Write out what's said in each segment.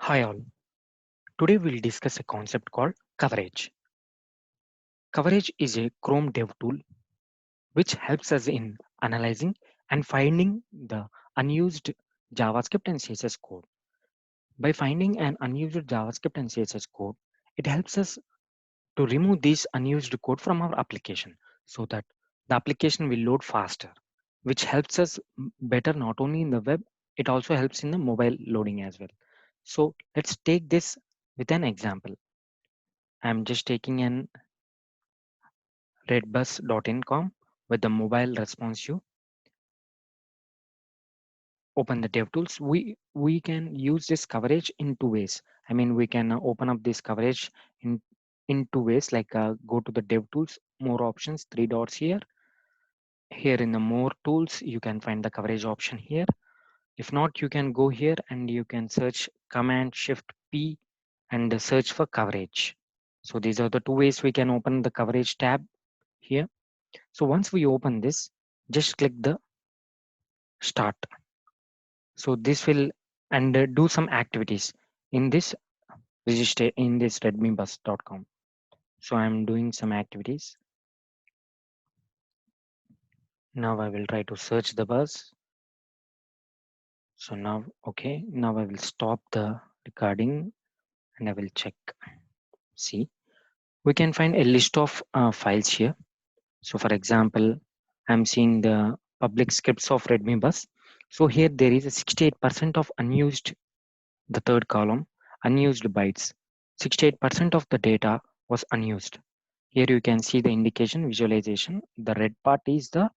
Hi all. Today we'll discuss a concept called coverage. Coverage is a Chrome dev tool which helps us in analyzing and finding the unused JavaScript and CSS code. By finding an unused JavaScript and CSS code, it helps us to remove this unused code from our application so that the application will load faster, which helps us better not only in the web, it also helps in the mobile loading as well. So let's take this with an example. I'm just taking an redbus.incom with the mobile responsive. Open the DevTools. We can use this coverage in two ways. I mean, we can open up this coverage in two ways, like go to the DevTools, more options, three dots here. Here in the more tools, you can find the coverage option here. If not, you can go here and you can search Command Shift P and search for coverage. So these are the two ways we can open the coverage tab here. So once we open this, just click the start. So this will and do some activities in this register in this redmibus.com. So I'm doing some activities. Now I will try to search the bus. So now, okay, now I will stop the recording and I will check. See, we can find a list of files here. So for example, I'm seeing the public scripts of Redmi bus. So here there is a 68% of unused, the third column, unused bytes. 68% of the data was unused. Here you can see the indication visualization. The red part is the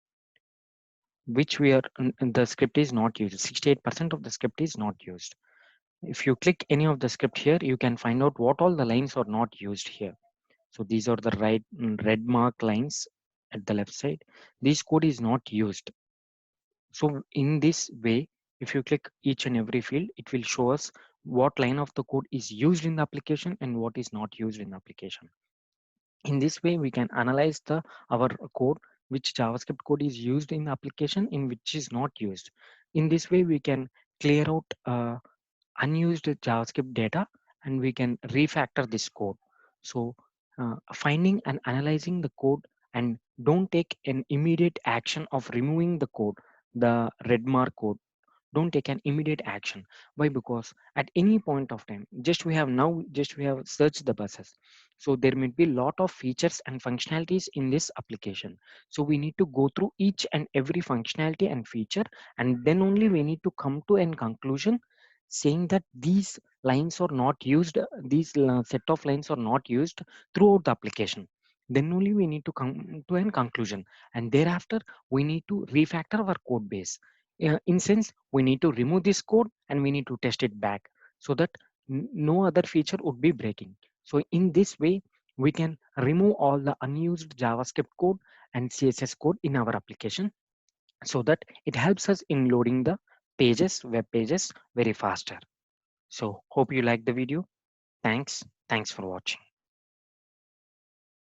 which we are the script is not used. 68% of the script is not used. If you click any of the script here, you can find out what all the lines are not used here. So these are the red mark lines at the left side. This code is not used. So in this way, if you click each and every field, it will show us what line of the code is used in the application and what is not used in the application. In this way, we can analyze the our code, which JavaScript code is used in the application in which is not used. In this way, we can clear out unused JavaScript data and we can refactor this code. So finding and analyzing the code and don't take an immediate action of removing the code, the red mark code. Don't take an immediate action. Why? Because at any point of time, just we have searched the buses. So there may be a lot of features and functionalities in this application. So we need to go through each and every functionality and feature, and then only we need to come to an conclusion saying that these lines are not used, these set of lines are not used throughout the application. Then only we need to come to an conclusion, and thereafter we need to refactor our code base. In sense, we need to remove this code and we need to test it back so that no other feature would be breaking. So in this way, we can remove all the unused JavaScript code and CSS code in our application so that it helps us in loading the web pages very faster. So hope you like the video. Thanks for watching.